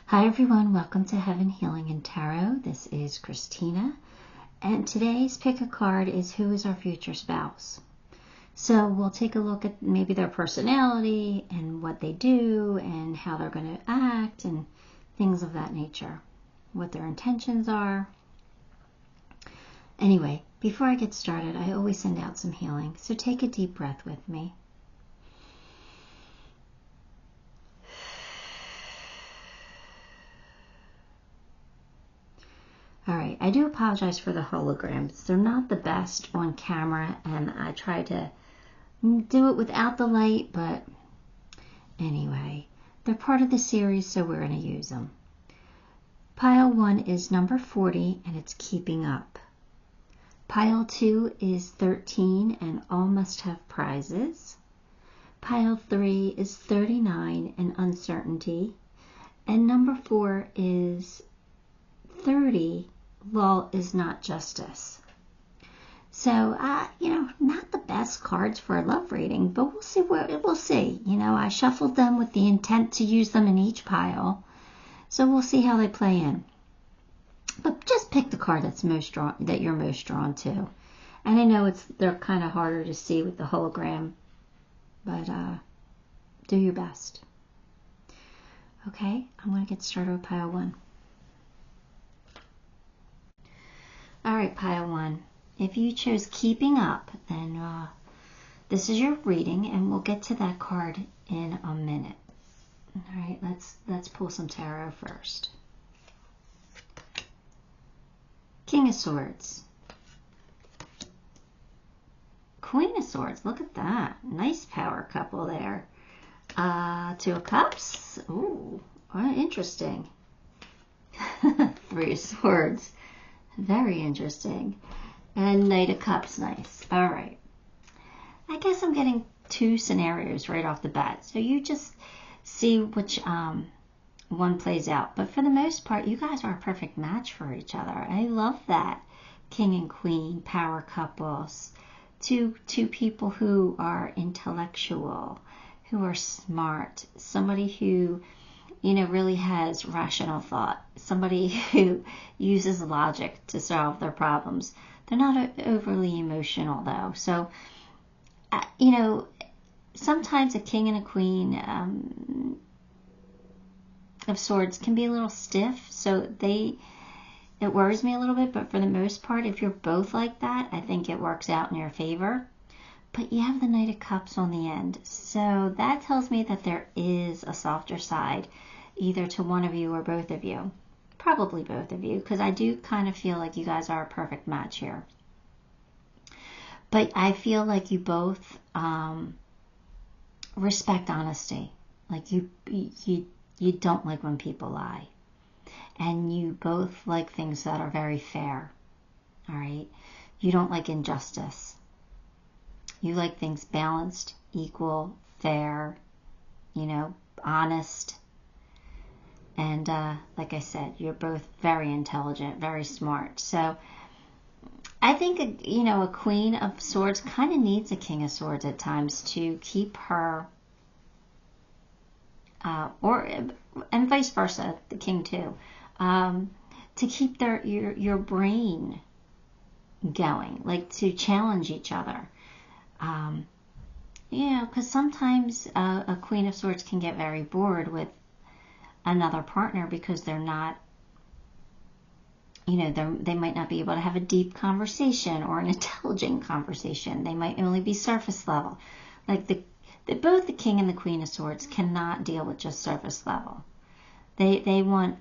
Hi everyone, welcome to Heaven Healing and Tarot. This is Christina, and today's pick a card is who is our future spouse. So we'll take a look at maybe their personality and what they do and how they're going to act and things of that nature, what their intentions are. Anyway, before I get started, I always send out some healing, so take a deep breath with me. Alright, I do apologize for the holograms. They're not the best on camera, and I try to do it without the light, but anyway, they're part of the series, so we're going to use them. Pile 1 is number 40, and it's keeping up. Pile 2 is 13, and all must have prizes. Pile 3 is 39, and uncertainty. And number 4 is 30, law is not justice. So, not the best cards for a love reading, but we'll see we'll see. I shuffled them with the intent to use them in each pile, so we'll see how they play in. But just pick the card that you're most drawn to. And I know they're kind of harder to see with the hologram, but do your best. Okay, I'm going to get started with pile 1. Alright, pile 1. If you chose keeping up, then this is your reading, and we'll get to that card in a minute. Alright, let's pull some tarot first. King of Swords. Queen of Swords, look at that. Nice power couple there. Two of Cups. Ooh, interesting. Three of Swords. Very interesting. And Knight of Cups, nice. All right. I guess I'm getting two scenarios right off the bat. So you just see which one plays out. But for the most part, you guys are a perfect match for each other. I love that. King and Queen, power couples. Two people who are intellectual, who are smart. Somebody who really has rational thought. Somebody who uses logic to solve their problems. They're not overly emotional, though. So, sometimes a king and a queen of swords can be a little stiff. So it worries me a little bit. But for the most part, if you're both like that, I think it works out in your favor. But you have the Knight of Cups on the end. So that tells me that there is a softer side, either to one of you or both of you. Probably both of you, because I do kind of feel like you guys are a perfect match here. But I feel like you both respect honesty. Like you don't like when people lie. And you both like things that are very fair. All right? You don't like injustice. You like things balanced, equal, fair, honest. And like I said, you're both very intelligent, very smart. So I think, a Queen of Swords kind of needs a King of Swords at times to keep her, and vice versa, the King too, to keep your brain going, like to challenge each other. Because sometimes a Queen of Swords can get very bored with another partner because they're not, they might not be able to have a deep conversation or an intelligent conversation. They might only be surface level. Like both the King and the Queen of Swords cannot deal with just surface level. They want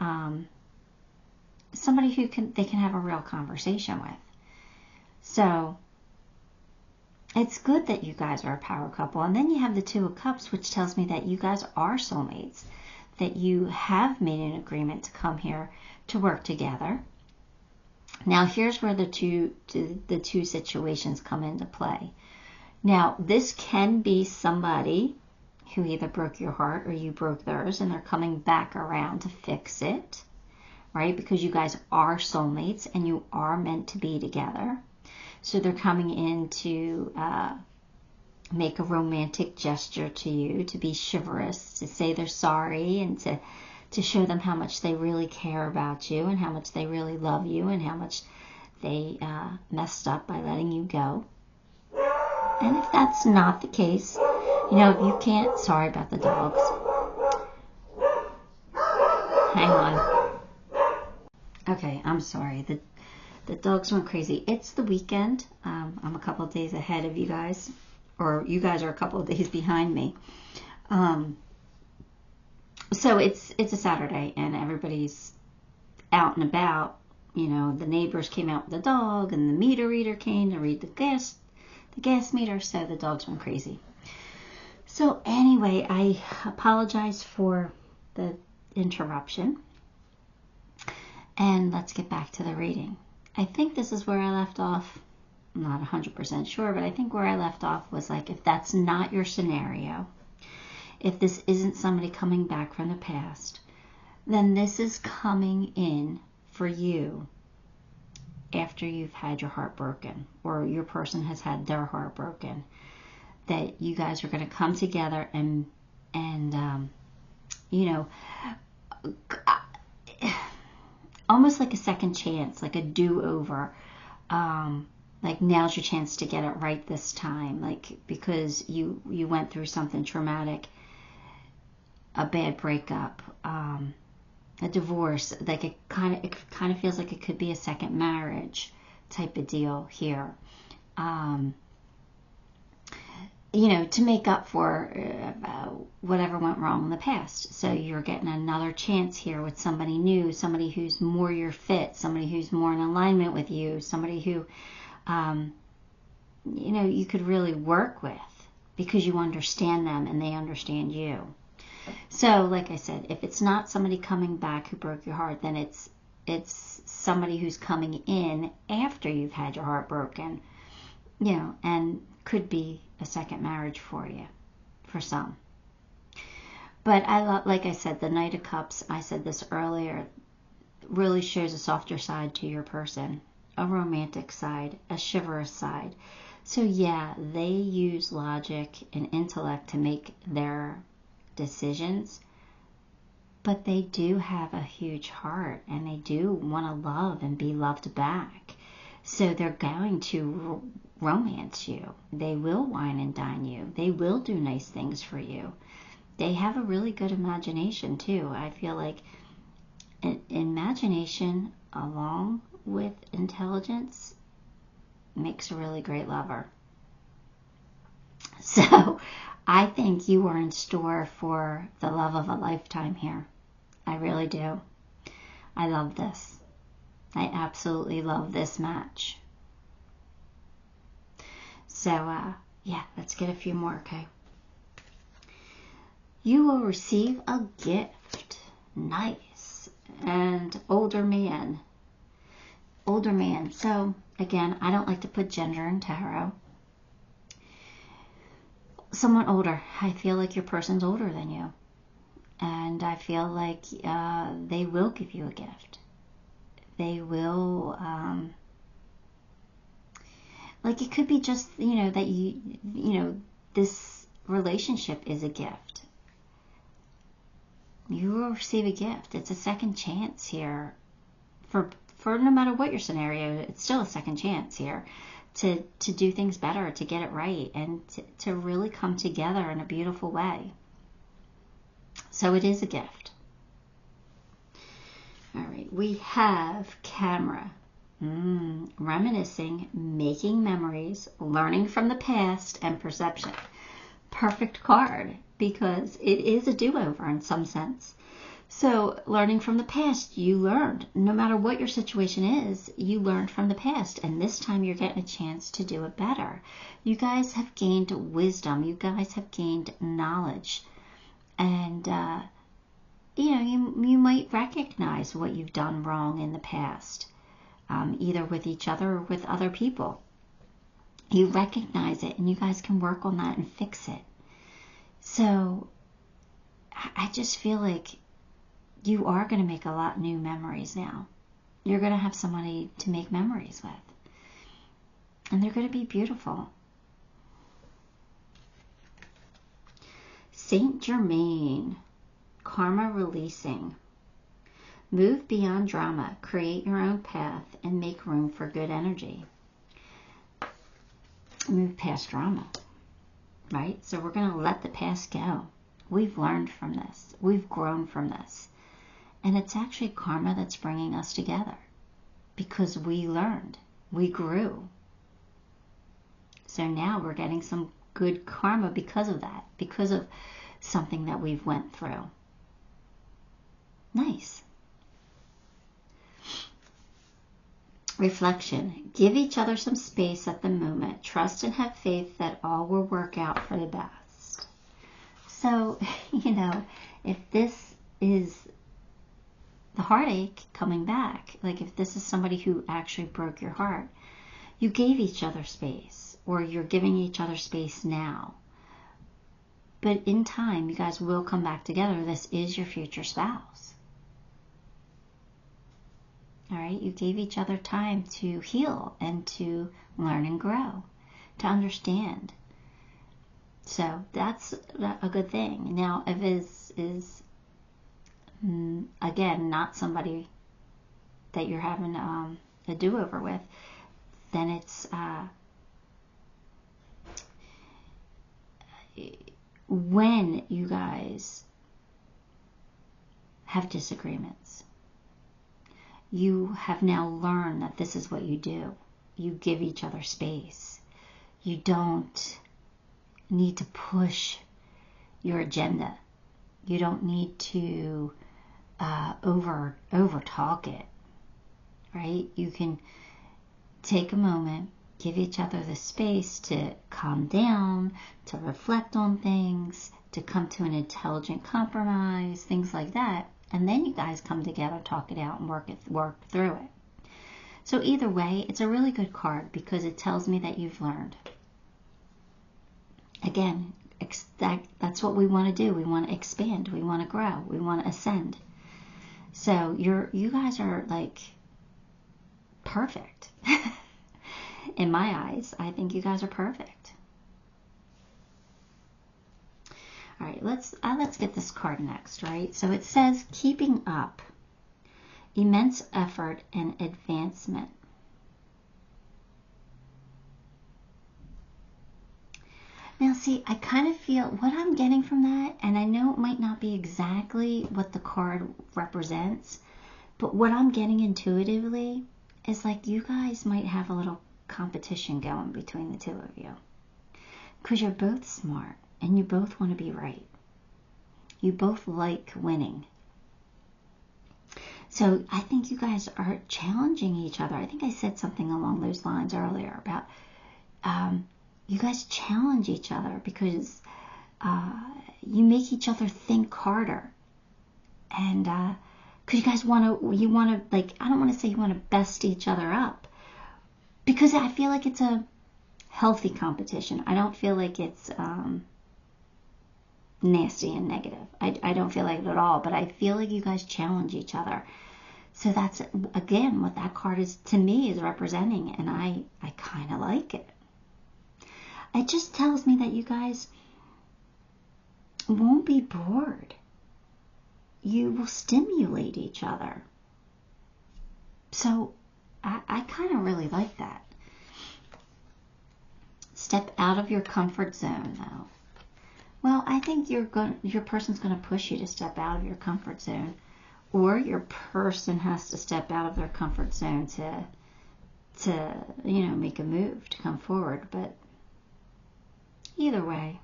somebody who they can have a real conversation with. So it's good that you guys are a power couple. And then you have the Two of Cups, which tells me that you guys are soulmates, that you have made an agreement to come here to work together. Now, here's where the two situations come into play. Now, this can be somebody who either broke your heart or you broke theirs, and they're coming back around to fix it, right? Because you guys are soulmates and you are meant to be together. So they're coming in to make a romantic gesture to you, to be chivalrous, to say they're sorry, and to show them how much they really care about you and how much they really love you and how much they messed up by letting you go. And if that's not the case, you know, if you can't, sorry about the dogs. Hang on. Okay, I'm sorry. The dogs went crazy. It's the weekend. I'm a couple of days ahead of you guys, or you guys are a couple of days behind me. So it's a Saturday and everybody's out and about. You know, the neighbors came out with the dog, and the meter reader came to read the gas meter, so the dogs went crazy. So anyway, I apologize for the interruption, and let's get back to the reading. I think this is where I left off. I'm not 100% sure, but I think where I left off was like, if that's not your scenario, if this isn't somebody coming back from the past, then this is coming in for you after you've had your heart broken, or your person has had their heart broken, that you guys are going to come together and you know, almost like a second chance, like a do-over. Like, now's your chance to get it right this time, like, because you went through something traumatic, a bad breakup, a divorce. Like, it kind of feels like it could be a second marriage type of deal here. You know, to make up for whatever went wrong in the past. So you're getting another chance here with somebody new, somebody who's more your fit, somebody who's more in alignment with you, somebody who, you know, you could really work with because you understand them and they understand you. So, like I said, if it's not somebody coming back who broke your heart, then it's somebody who's coming in after you've had your heart broken, you know, and could be a second marriage for you, for some. But like I said, the Knight of Cups, I said this earlier, really shows a softer side to your person, a romantic side, a chivalrous side. So yeah, they use logic and intellect to make their decisions, but they do have a huge heart and they do want to love and be loved back. So they're going to romance you. They will wine and dine you. They will do nice things for you. They have a really good imagination too. I feel like imagination along with intelligence makes a really great lover. So I think you are in store for the love of a lifetime here. I really do. I love this. I absolutely love this match. So, yeah, let's get a few more, okay? You will receive a gift. Nice. And older man. Older man. So, again, I don't like to put gender in tarot. Someone older. I feel like your person's older than you. And I feel like they will give you a gift. They will, like, it could be just, you know, that you know, this relationship is a gift. You will receive a gift. It's a second chance here. For no matter what your scenario, it's still a second chance here to do things better, to get it right, and to really come together in a beautiful way. So it is a gift. All right, we have camera. Reminiscing, making memories, learning from the past, and perception. Perfect card, because it is a do-over in some sense. So learning from the past, you learned. No matter what your situation is, you learned from the past, and this time you're getting a chance to do it better. You guys have gained wisdom. You guys have gained knowledge. And, you know, you might recognize what you've done wrong in the past. Either with each other or with other people. You recognize it and you guys can work on that and fix it. So I just feel like you are going to make a lot of new memories now. You're going to have somebody to make memories with. And they're going to be beautiful. Saint Germain karma releasing. Move beyond drama, create your own path, and make room for good energy. Move past drama, right? So we're going to let the past go. We've learned from this. We've grown from this. And it's actually karma that's bringing us together because we learned. We grew. So now we're getting some good karma because of that, because of something that we've went through. Nice. Reflection. Give each other some space at the moment. Trust and have faith that all will work out for the best. So, you know, if this is the heartache coming back, like if this is somebody who actually broke your heart, you gave each other space, or you're giving each other space now. But in time, you guys will come back together. This is your future spouse. All right, you gave each other time to heal and to learn and grow, to understand. So that's a good thing. Now, if it is again, not somebody that you're having a do-over with, then it's when you guys have disagreements, you have now learned that this is what you do. You give each other space. You don't need to push your agenda. You don't need to over talk it, right? You can take a moment, give each other the space to calm down, to reflect on things, to come to an intelligent compromise, things like that. And then you guys come together, talk it out, and work through it. So either way, it's a really good card because it tells me that you've learned. Again, that's what we want to do. We want to expand. We want to grow. We want to ascend. So you guys are like perfect. In my eyes, I think you guys are perfect. All right, let's get this card next, right? So it says, keeping up, immense effort and advancement. Now, see, I kind of feel what I'm getting from that, and I know it might not be exactly what the card represents, but what I'm getting intuitively is like you guys might have a little competition going between the two of you because you're both smart. And you both want to be right. You both like winning. So I think you guys are challenging each other. I think I said something along those lines earlier about you guys challenge each other because you make each other think harder. And because you guys want to, like, I don't want to say you want to best each other up because I feel like it's a healthy competition. I don't feel like it's nasty and negative. I don't feel like it at all, but I feel like you guys challenge each other. So that's, again, what that card is, to me, is representing, and I kind of like it. It just tells me that you guys won't be bored. You will stimulate each other. So I kind of really like that. Step out of your comfort zone, though. Well, I think your person's going to push you to step out of your comfort zone, or your person has to step out of their comfort zone to make a move to come forward. But either way,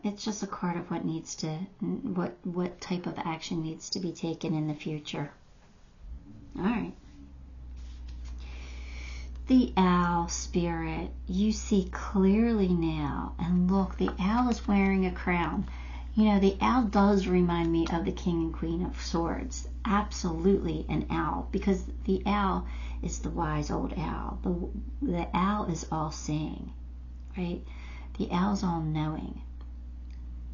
it's just a card of what type of action needs to be taken in the future. All right. The owl spirit, you see clearly now. And look, the owl is wearing a crown. The owl does remind me of the King and Queen of Swords. Absolutely an owl, because the owl is the wise old owl. The owl is all-seeing, right? The owl's all-knowing.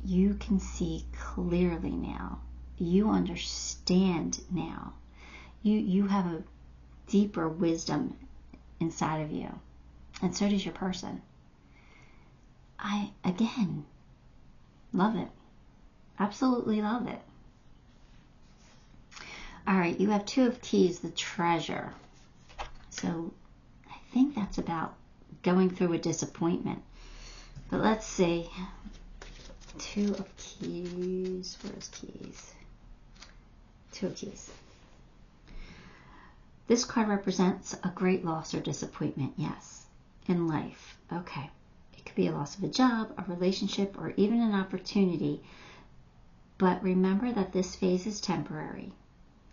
You can see clearly now. You understand now. You have a deeper wisdom inside of you, and so does your person. I again love it. Absolutely love it. All right, you have Two of Keys, the Treasure. So I think that's about going through a disappointment. But let's see. Two of Keys. Where's Keys? Two of Keys. This card represents a great loss or disappointment, yes, in life. Okay. It could be a loss of a job, a relationship, or even an opportunity. But remember that this phase is temporary.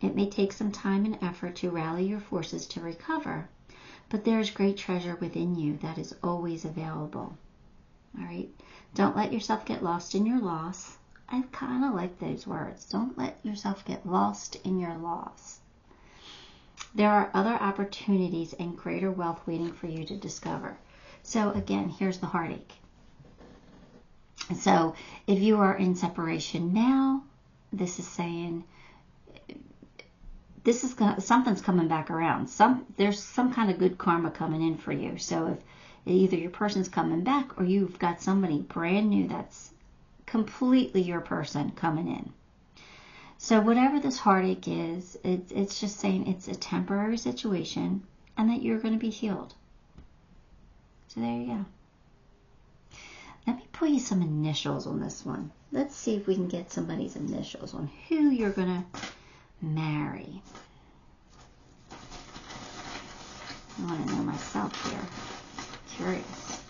It may take some time and effort to rally your forces to recover, but there is great treasure within you that is always available. All right? Don't let yourself get lost in your loss. I kind of like those words. Don't let yourself get lost in your loss. There are other opportunities and greater wealth waiting for you to discover. So again, here's the heartache. So if you are in separation now, this is saying something's coming back around. There's some kind of good karma coming in for you. So if either your person's coming back or you've got somebody brand new that's completely your person coming in. So whatever this heartache is, it's just saying it's a temporary situation and that you're going to be healed. So there you go. Let me put you some initials on this one. Let's see if we can get somebody's initials on who you're going to marry. I want to know myself here. Curious.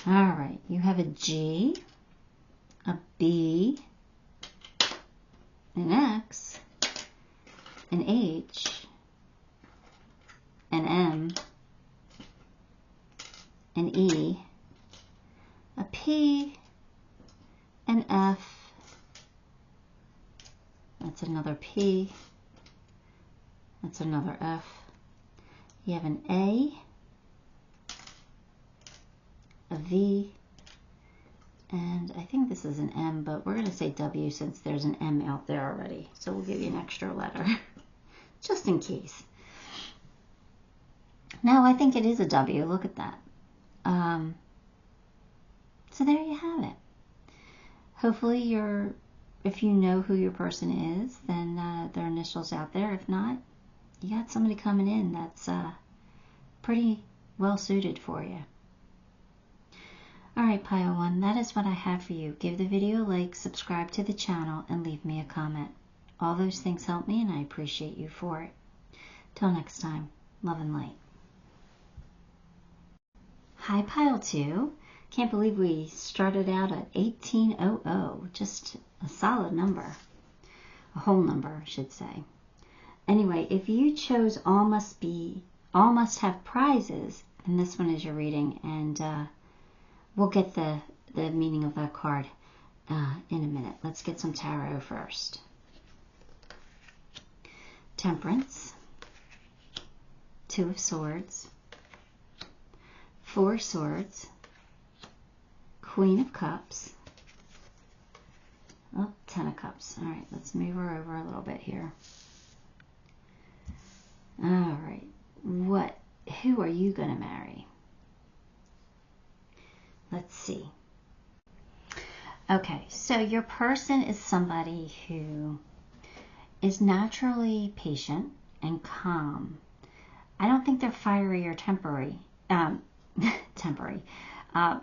All right, you have a G, a B, an X, an H, an M, an E, a P, an F, that's another P, that's another F, you have an A, a V, and I think this is an M, but we're going to say W since there's an M out there already. So we'll give you an extra letter, just in case. No, I think it is a W. Look at that. So there you have it. Hopefully if you know who your person is, then their initials out there. If not, you got somebody coming in that's pretty well suited for you. Alright, Pile 1, that is what I have for you. Give the video a like, subscribe to the channel, and leave me a comment. All those things help me, and I appreciate you for it. Till next time, love and light. Hi, Pile 2. Can't believe we started out at 1800. Just a solid number. A whole number, I should say. Anyway, if you chose all must have prizes, then this one is your reading, and we'll get the meaning of that card in a minute. Let's get some tarot first. Temperance, Two of Swords, Four of Swords, Queen of Cups, oh, Ten of Cups. All right, let's move her over a little bit here. All right, who are you going to marry? Let's see. Okay, so your person is somebody who is naturally patient and calm. I don't think they're fiery or tempery. That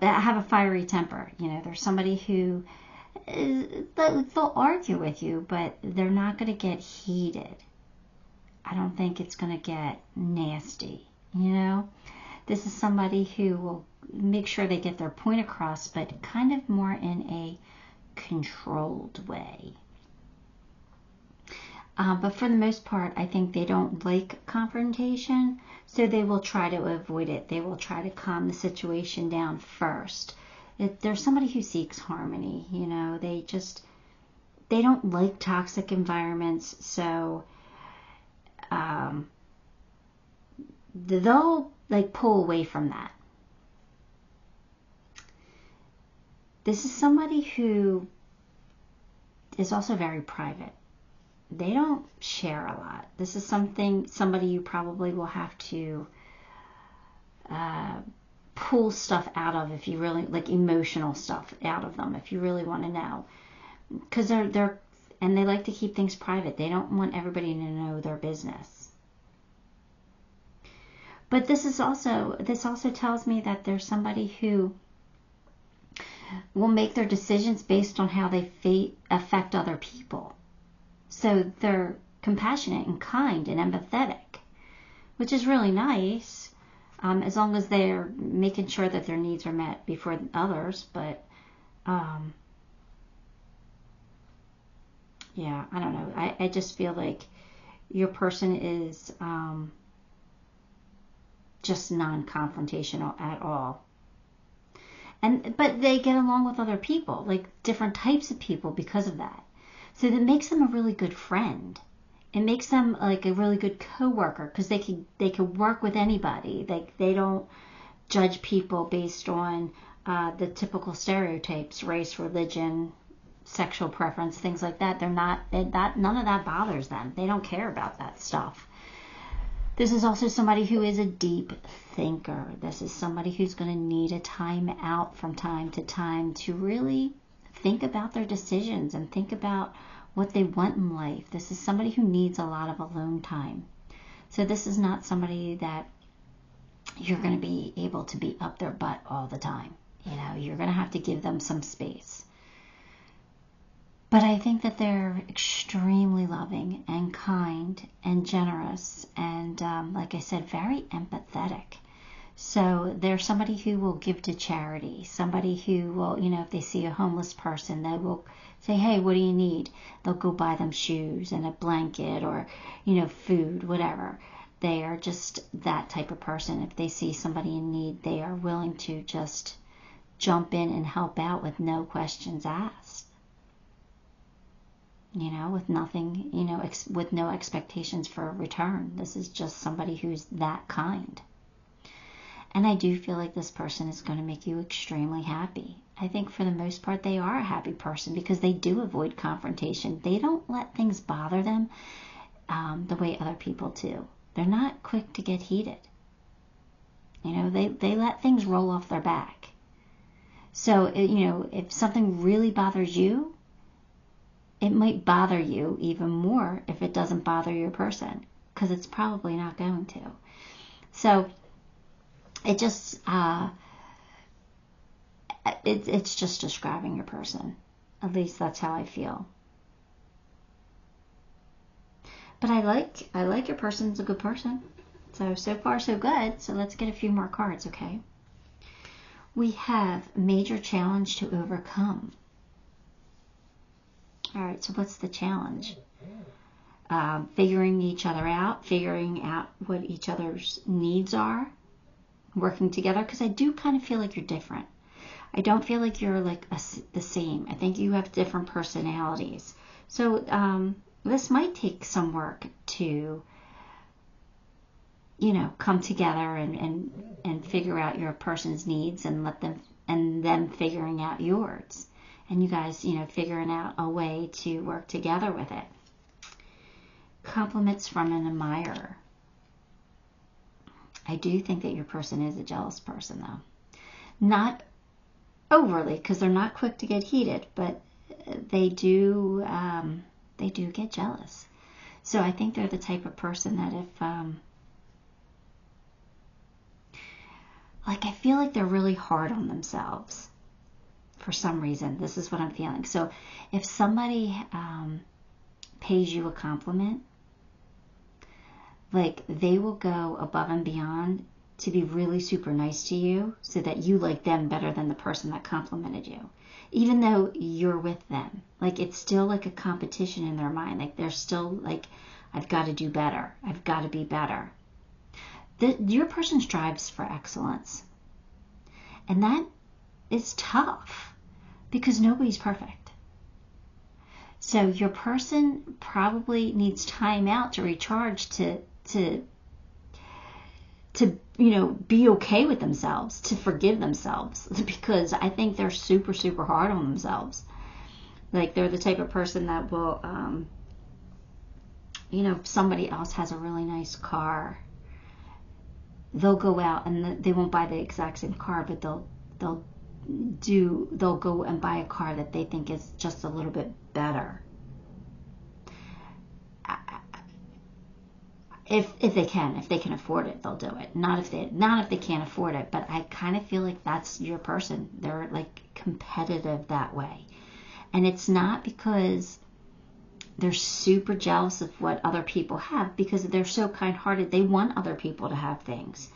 have a fiery temper. You know, they're somebody who they'll argue with you, but they're not going to get heated. I don't think it's going to get nasty. You know, this is somebody who will make sure they get their point across, but kind of more in a controlled way. But for the most part, I think they don't like confrontation, so they will try to avoid it. They will try to calm the situation down first. There's somebody who seeks harmony, you know. They don't like toxic environments, so they'll like pull away from that. This is somebody who is also very private. They don't share a lot. This is somebody you probably will have to pull stuff out of, if you really, like emotional stuff out of them, if you really want to know. Because and they like to keep things private. They don't want everybody to know their business. But this also tells me that there's somebody who will make their decisions based on how they affect other people. So they're compassionate and kind and empathetic, which is really nice, as long as they're making sure that their needs are met before others. But yeah, I don't know. I just feel like your person is just non-confrontational at all. But they get along with other people, like different types of people, because of that. So that makes them a really good friend. It makes them like a really good coworker, because they could work with anybody. They don't judge people based on the typical stereotypes, race, religion, sexual preference, things like that. None of that bothers them. They don't care about that stuff. This is also somebody who is a deep thinker. This is somebody who's going to need a time out from time to time to really think about their decisions and think about what they want in life. This is somebody who needs a lot of alone time. So this is not somebody that you're going to be able to be up their butt all the time. You know, you're going to have to give them some space. But I think that they're extremely loving and kind and generous and, like I said, very empathetic. So they're somebody who will give to charity, somebody who will, you know, if they see a homeless person, they will say, hey, what do you need? They'll go buy them shoes and a blanket or, you know, food, whatever. They are just that type of person. If they see somebody in need, they are willing to just jump in and help out with no questions asked. You know, with nothing, you know, with no expectations for a return. This is just somebody who's that kind. And I do feel like this person is going to make you extremely happy. I think for the most part they are a happy person because they do avoid confrontation. They don't let things bother them the way other people do. They're not quick to get heated. You know, they let things roll off their back. So, you know, if something really bothers you, it might bother you even more if it doesn't bother your person, because it's probably not going to. So it just it's just describing your person. At least that's how I feel. But I like your person's a good person. So far so good. So let's get a few more cards, okay? We have major challenge to overcome. All right, so what's the challenge? Figuring each other out, figuring out what each other's needs are, working together, because I do kind of feel like you're different. I don't feel like you're like the same. I think you have different personalities. So this might take some work to, you know, come together and figure out your person's needs and them figuring out yours. And you guys, you know, figuring out a way to work together with it. Compliments from an admirer. I do think that your person is a jealous person, though. Not overly, because they're not quick to get heated, but they do get jealous. So I think they're the type of person that if, like, I feel like they're really hard on themselves. For some reason, this is what I'm feeling. So if somebody pays you a compliment, like they will go above and beyond to be really super nice to you so that you like them better than the person that complimented you, even though you're with them. Like it's still like a competition in their mind. Like they're still like, I've got to do better. I've got to be better. Your person strives for excellence. And that is tough. Because nobody's perfect. So your person probably needs time out to recharge, to you know, be okay with themselves, to forgive themselves, because I think they're super, super hard on themselves. Like they're the type of person that will, you know, somebody else has a really nice car. they'll go out and they won't buy the exact same car, but they'll go and buy a car that they think is just a little bit better. If they can afford it, they'll do it. Not if they can't afford it. But I kind of feel like that's your person. They're like competitive that way. And it's not because they're super jealous of what other people have, because they're so kind-hearted. They want other people to have things.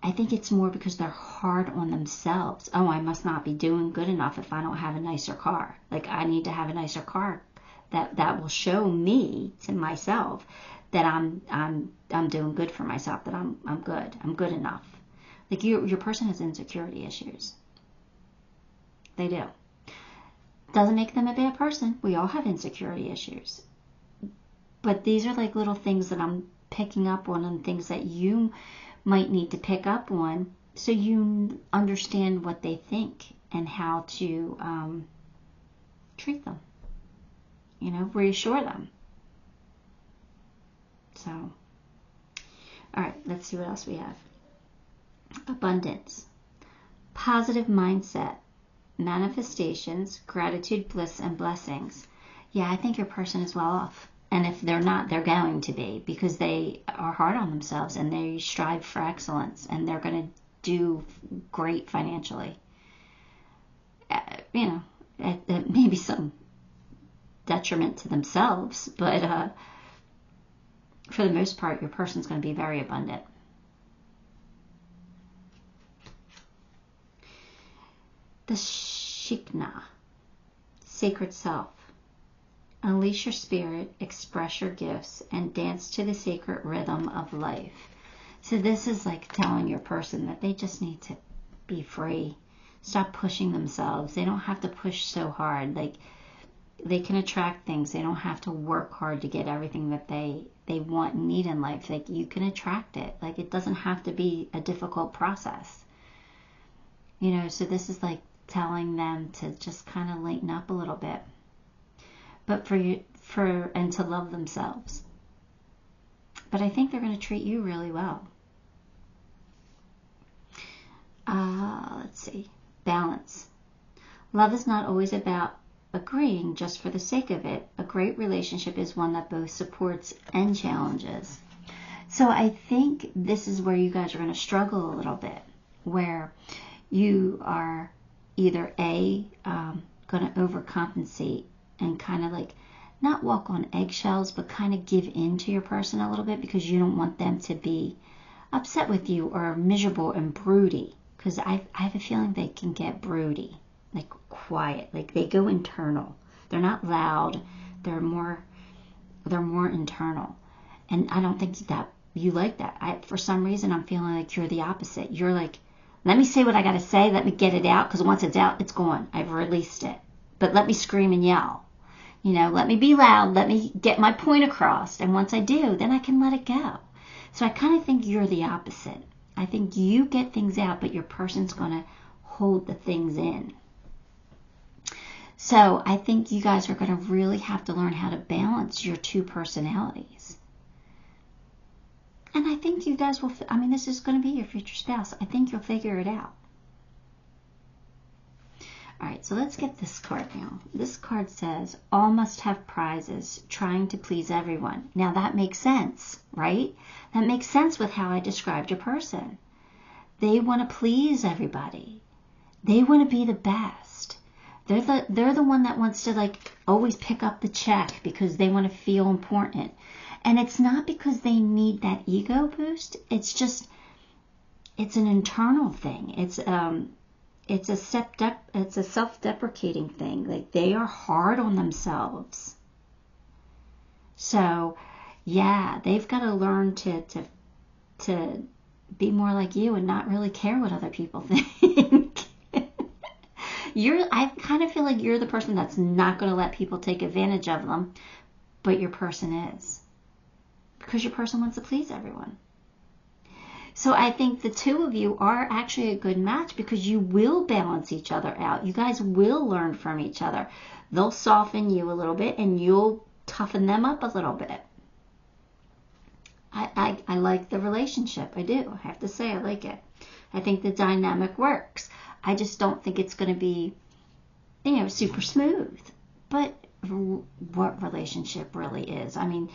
I think it's more because they're hard on themselves. Oh, I must not be doing good enough if I don't have a nicer car. Like, I need to have a nicer car that will show me to myself that I'm doing good for myself, that I'm good enough. Like, your person has insecurity issues. They do. Doesn't make them a bad person. We all have insecurity issues. But these are like little things that I'm picking up on, and things that you might need to pick up on so you understand what they think and how to treat them. You know, reassure them. So, all right, let's see what else we have. Abundance, positive mindset, manifestations, gratitude, bliss, and blessings. Yeah, I think your person is well off. And if they're not, they're going to be, because they are hard on themselves and they strive for excellence, and they're going to do great financially. You know, at maybe some detriment to themselves, but for the most part, your person's going to be very abundant. The Shekinah, sacred self. Unleash your spirit, express your gifts, and dance to the sacred rhythm of life. So this is like telling your person that they just need to be free. Stop pushing themselves. They don't have to push so hard. Like, they can attract things. They don't have to work hard to get everything that they want and need in life. Like, you can attract it. Like, it doesn't have to be a difficult process. You know, so this is like telling them to just kind of lighten up a little bit. But and to love themselves. But I think they're going to treat you really well. Let's see. Balance. Love is not always about agreeing just for the sake of it. A great relationship is one that both supports and challenges. So I think this is where you guys are going to struggle a little bit, where you are either going to overcompensate and kind of like not walk on eggshells, but kind of give in to your person a little bit, because you don't want them to be upset with you or miserable and broody. Because I have a feeling they can get broody, like quiet, like they go internal. They're not loud. They're more internal. And I don't think that you like that. For some reason, I'm feeling like you're the opposite. You're like, let me say what I got to say. Let me get it out, because once it's out, it's gone. I've released it. But let me scream and yell. You know, let me be loud. Let me get my point across. And once I do, then I can let it go. So I kind of think you're the opposite. I think you get things out, but your person's going to hold the things in. So I think you guys are going to really have to learn how to balance your two personalities. And I think you guys will, this is going to be your future spouse. I think you'll figure it out. All right, so let's get this card now. This card says, all must have prizes, trying to please everyone. Now that makes sense, right? That makes sense with how I described your person. They want to please everybody. They want to be the best. They're the one that wants to like always pick up the check because they want to feel important. And it's not because they need that ego boost. It's just, it's an internal thing. It's a self-deprecating thing. Like, they are hard on themselves. So, yeah, they've got to learn to be more like you and not really care what other people think. I kind of feel like you're the person that's not going to let people take advantage of them, but your person is. Because your person wants to please everyone. So I think the two of you are actually a good match, because you will balance each other out. You guys will learn from each other. They'll soften you a little bit and you'll toughen them up a little bit. I like the relationship. I do. I have to say I like it. I think the dynamic works. I just don't think it's going to be, super smooth. But what relationship really is? I mean,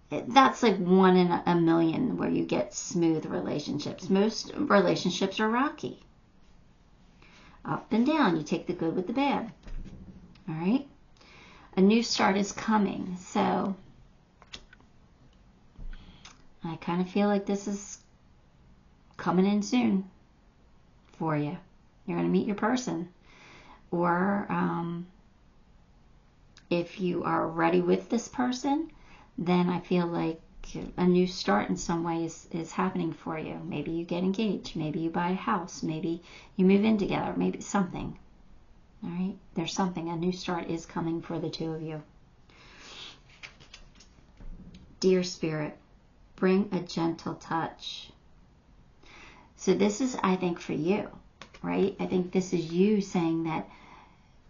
that's like 1 in a million where you get smooth relationships. Most relationships are rocky. Up and down. You take the good with the bad. All right? A new start is coming. So I kind of feel like this is coming in soon for you. You're going to meet your person. Or if you are ready with this person, then I feel like a new start in some way is happening for you. Maybe you get engaged. Maybe you buy a house. Maybe you move in together. Maybe something. All right? There's something. A new start is coming for the two of you. Dear Spirit, bring a gentle touch. So this is, I think, for you, right? I think this is you saying that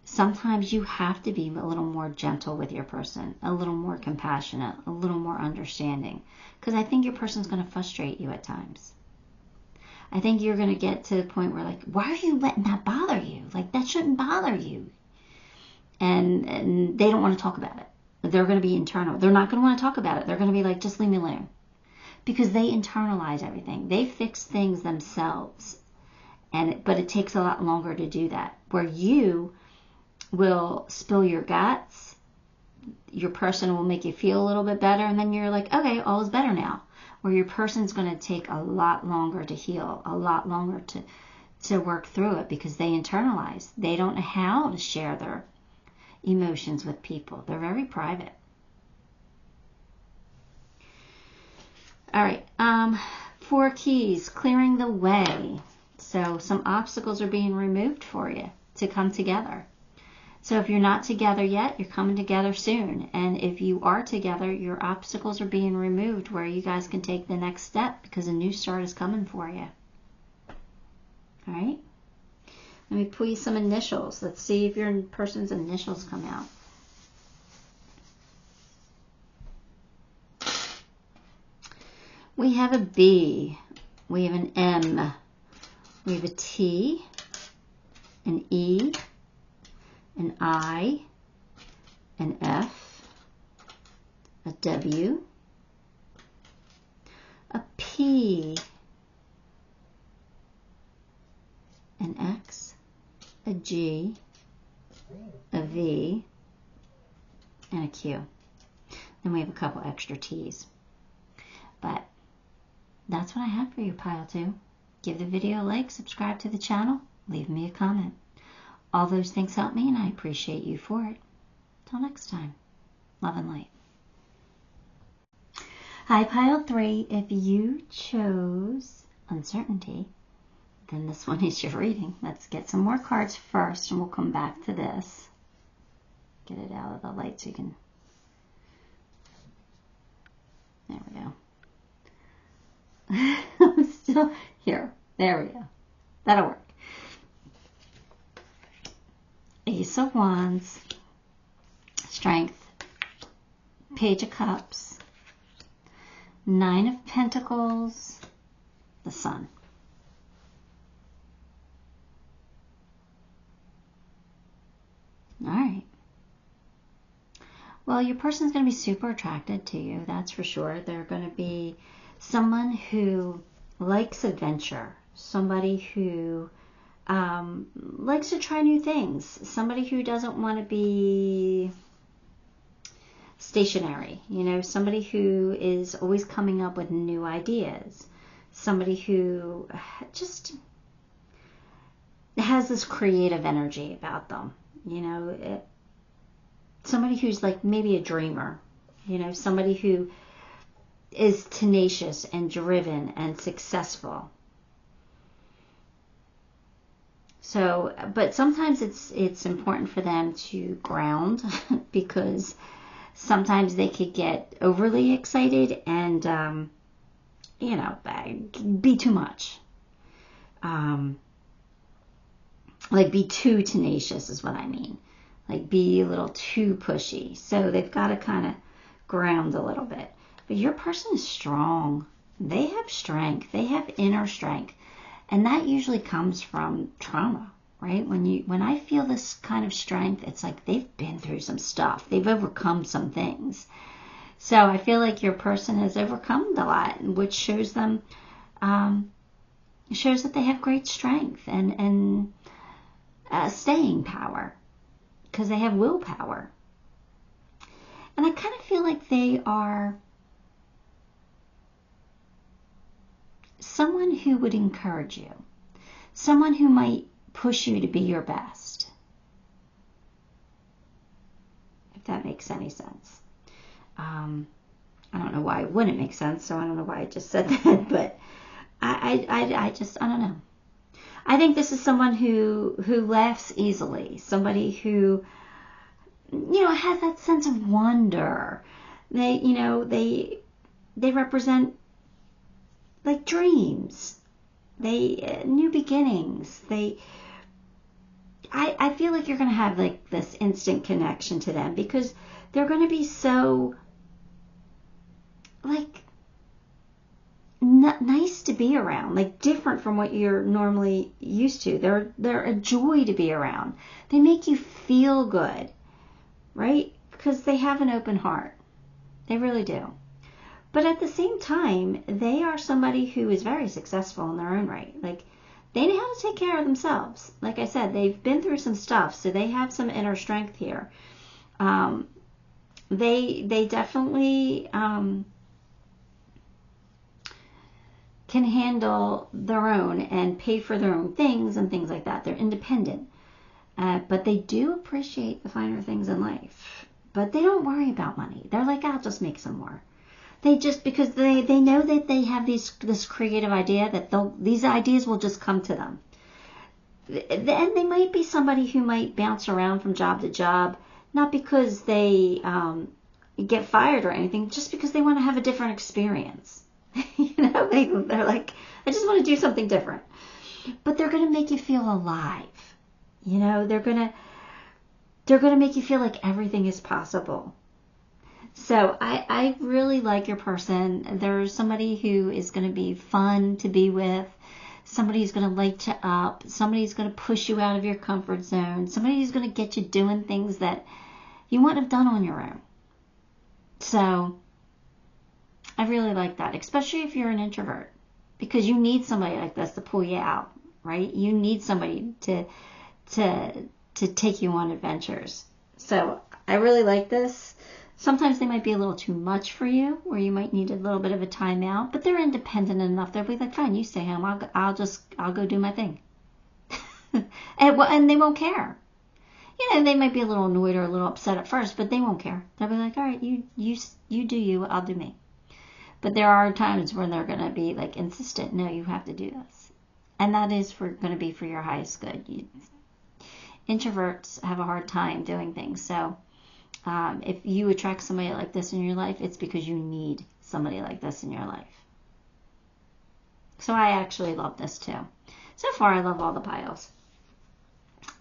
sometimes you have to be a little more gentle with your person, a little more compassionate, a little more understanding. Because I think your person's going to frustrate you at times. I think you're going to get to the point where, like, why are you letting that bother you? Like, that shouldn't bother you. And they don't want to talk about it. They're going to be internal. They're not going to want to talk about it. They're going to be like, just leave me alone. Because they internalize everything. They fix things themselves. But it takes a lot longer to do that. Where you will spill your guts, your person will make you feel a little bit better, and then you're like, okay, all is better now. Where your person's going to take a lot longer to heal, a lot longer to work through it, because they internalize. They don't know how to share their emotions with people. They're very private. All right, 4 keys, clearing the way. So some obstacles are being removed for you to come together. So if you're not together yet, you're coming together soon. And if you are together, your obstacles are being removed where you guys can take the next step, because a new start is coming for you. All right? Let me pull you some initials. Let's see if your person's initials come out. We have a B. We have an M. We have a T, an E, an I, an F, a W, a P, an X, a G, a V, and a Q. Then we have a couple extra T's. But that's what I have for you, Pile 2. Give the video a like, subscribe to the channel, leave me a comment. All those things help me, and I appreciate you for it. Till next time, love and light. Hi, Pile 3. If you chose Uncertainty, then this one is your reading. Let's get some more cards first, and we'll come back to this. Get it out of the light so you can... There we go. I'm still here. There we go. That'll work. Ace of Wands, Strength, Page of Cups, 9 of Pentacles, the Sun. All right. Well, your person's going to be super attracted to you, that's for sure. They're going to be someone who likes adventure, somebody who likes to try new things, somebody who doesn't want to be stationary, somebody who is always coming up with new ideas, somebody who just has this creative energy about them, somebody who's like maybe a dreamer, somebody who is tenacious and driven and successful. So, but sometimes it's important for them to ground because sometimes they could get overly excited and, be too much. Like be too tenacious is what I mean. Like be a little too pushy. So they've got to kind of ground a little bit. But your person is strong. They have strength. They have inner strength. And that usually comes from trauma, right? When I feel this kind of strength, it's like they've been through some stuff. They've overcome some things. So I feel like your person has overcome a lot, which shows them, shows that they have great strength and staying power, because they have willpower. And I kind of feel like they are someone who would encourage you, someone who might push you to be your best, if that makes any sense. I don't know why it wouldn't make sense, so I don't know why I just said that, but I don't know. I think this is someone who laughs easily, somebody who, has that sense of wonder. They represent like dreams, new beginnings. I feel like you're going to have like this instant connection to them, because they're going to be so like nice to be around, like different from what you're normally used to. They're a joy to be around. They make you feel good, right? Because they have an open heart. They really do. But at the same time, they are somebody who is very successful in their own right. Like, they know how to take care of themselves. Like I said, they've been through some stuff, so they have some inner strength here. They definitely can handle their own and pay for their own things and things like that. They're independent. But they do appreciate the finer things in life. But they don't worry about money. They're like, I'll just make some more. Because they know that they have this creative idea, that these ideas will just come to them. And they might be somebody who might bounce around from job to job, not because they get fired or anything, just because they want to have a different experience. They're like, I just want to do something different. But they're going to make you feel alive. They're going to make you feel like everything is possible. So I really like your person. There's somebody who is going to be fun to be with, somebody who's going to light you up, somebody who's going to push you out of your comfort zone, somebody who's going to get you doing things that you wouldn't have done on your own. So I really like that, especially if you're an introvert, because you need somebody like this to pull you out, right? You need somebody to take you on adventures. So I really like this. Sometimes they might be a little too much for you, or you might need a little bit of a timeout, but they're independent enough. They'll be like, fine, you stay home. I'll go do my thing. and they won't care. They might be a little annoyed or a little upset at first, but they won't care. They'll be like, all right, you do you, I'll do me. But there are times when they're going to be like insistent. No, you have to do this. And that is going to be for your highest good. Introverts have a hard time doing things. So if you attract somebody like this in your life, it's because you need somebody like this in your life. So I actually love this too. So far, I love all the piles.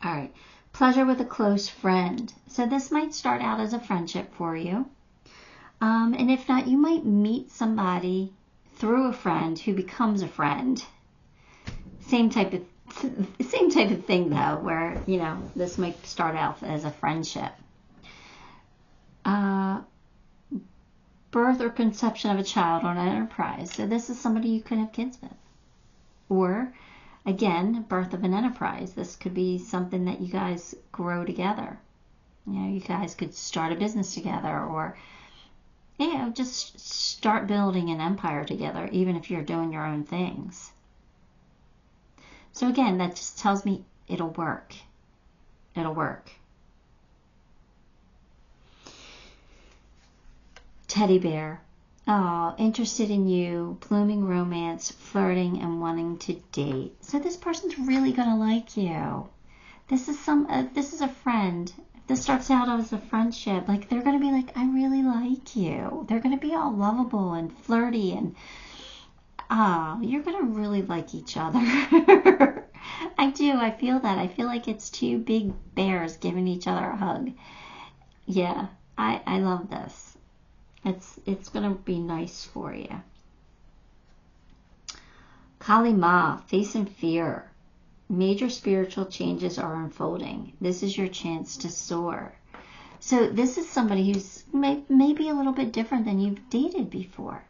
All right. Pleasure with a close friend. So this might start out as a friendship for you. And if not, you might meet somebody through a friend who becomes a friend. Same type of thing though, where, this might start out as a friendship. Birth or conception of a child on an enterprise. So this is somebody you could have kids with. Or, again, birth of an enterprise. This could be something that you guys grow together. You guys could start a business together, or just start building an empire together, even if you're doing your own things. So again, that just tells me it'll work. It'll work. Teddy bear. Oh, interested in you, blooming romance, flirting, and wanting to date. So this person's really going to like you. This is a friend. If this starts out as a friendship, like, they're going to be like, I really like you. They're going to be all lovable and flirty, and you're going to really like each other. I do. I feel that. I feel like it's two big bears giving each other a hug. Yeah, I love this. It's going to be nice for you. 𝗕𝗨𝗧, face in fear. Major spiritual changes are unfolding. This is your chance to soar. So this is somebody who's maybe a little bit different than you've dated before,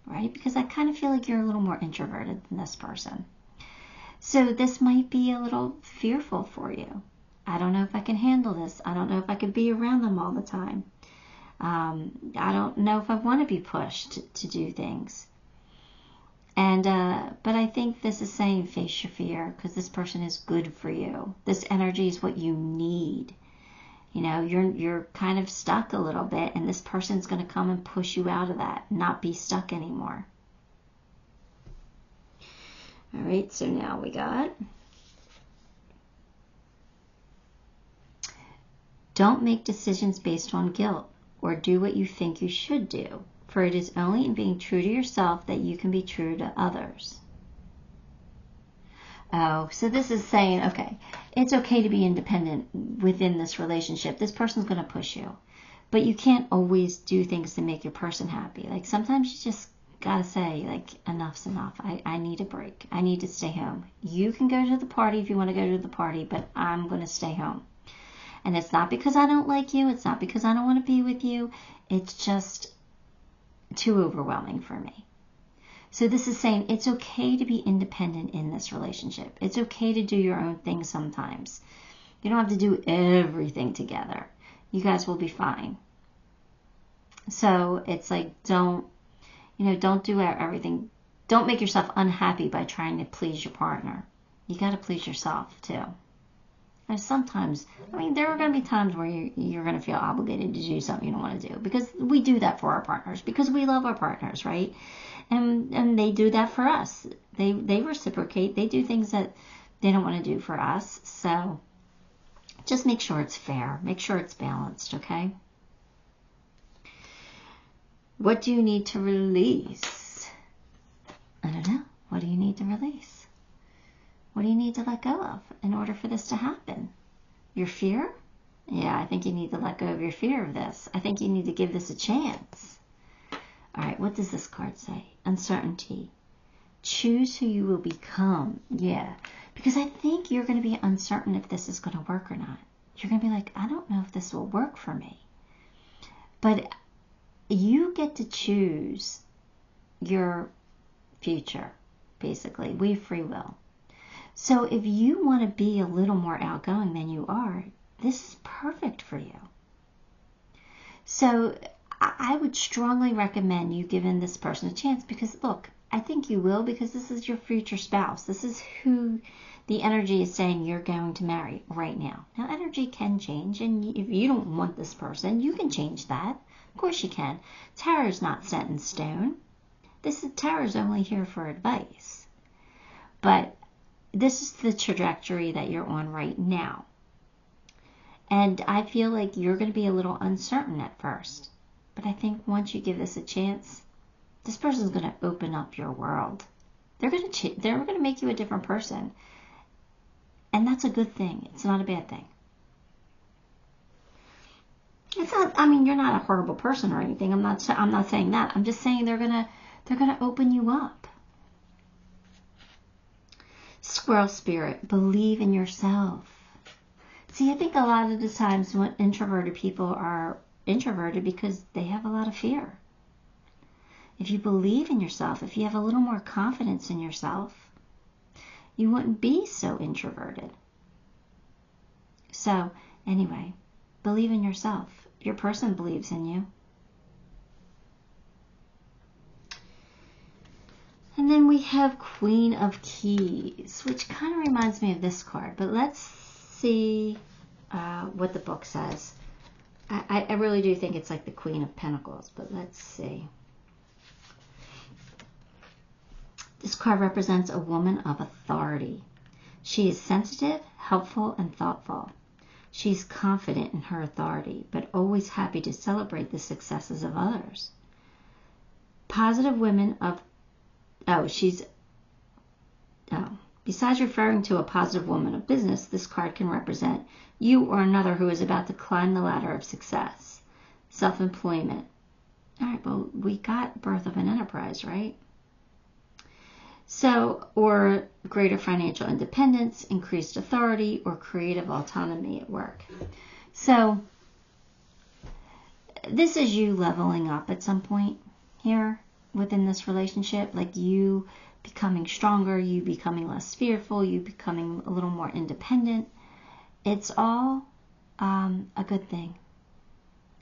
right? Because I kind of feel like you're a little more introverted than this person. So this might be a little fearful for you. I don't know if I can handle this. I don't know if I could be around them all the time. I don't know if I want to be pushed to do things. And but I think this is saying face your fear, because this person is good for you. This energy is what you need. You know, you're kind of stuck a little bit, and this person's going to come and push you out of that, not be stuck anymore. All right, so now we got, don't make decisions based on guilt or do what you think you should do, for it is only in being true to yourself that you can be true to others. Oh, so this is saying, okay, it's okay to be independent within this relationship. This person's going to push you, but you can't always do things to make your person happy. Like sometimes you just got to say, like, enough's enough. I need a break. I need to stay home. You can go to the party if you want to go to the party, but I'm going to stay home. And it's not because I don't like you. It's not because I don't want to be with you. It's just too overwhelming for me. So this is saying it's okay to be independent in this relationship. It's okay to do your own thing sometimes. You don't have to do everything together. You guys will be fine. So it's like, don't do everything. Don't make yourself unhappy by trying to please your partner. You got to please yourself too. And sometimes, I mean, there are going to be times where you're going to feel obligated to do something you don't want to do, because we do that for our partners, because we love our partners, right? And they do that for us. They reciprocate. They do things that they don't want to do for us. So just make sure it's fair. Make sure it's balanced, okay? What do you need to release? I don't know. What do you need to release? What do you need to let go of in order for this to happen? Your fear? Yeah, I think you need to let go of your fear of this. I think you need to give this a chance. All right, what does this card say? Uncertainty. Choose who you will become. Yeah, because I think you're going to be uncertain if this is going to work or not. You're going to be like, I don't know if this will work for me. But you get to choose your future, basically. We have free will. So if you want to be a little more outgoing than you are, this is perfect for you. So I would strongly recommend you giving this person a chance, because look, I think you will, because this is your future spouse. This is who the energy is saying you're going to marry right now. Now, energy can change, and if you don't want this person, you can change that. Of course you can. Tarot is not set in stone. Tarot is only here for advice. But this is the trajectory that you're on right now. And I feel like you're going to be a little uncertain at first. But I think once you give this a chance, this person's going to open up your world. They're going to make you a different person. And that's a good thing. It's not a bad thing. It's not, I mean, you're not a horrible person or anything. I'm not saying that. I'm just saying they're going to open you up. Squirrel spirit, believe in yourself. See, I think a lot of the times when introverted people are introverted because they have a lot of fear. If you believe in yourself, if you have a little more confidence in yourself, you wouldn't be so introverted. So, anyway, believe in yourself. Your person believes in you. And then we have Queen of Keys, which kind of reminds me of this card. But let's see what the book says. I really do think it's like the Queen of Pentacles, but let's see. This card represents a woman of authority. She is sensitive, helpful, and thoughtful. She's confident in her authority, but always happy to celebrate the successes of others. Positive women of... Besides referring to a positive woman of business, this card can represent you or another who is about to climb the ladder of success, self-employment, All right, well, we got birth of an enterprise, right? So, or greater financial independence, increased authority, or creative autonomy at work. So, this is you leveling up at some point here within this relationship, like you becoming stronger, you becoming less fearful, you becoming a little more independent. It's all a good thing.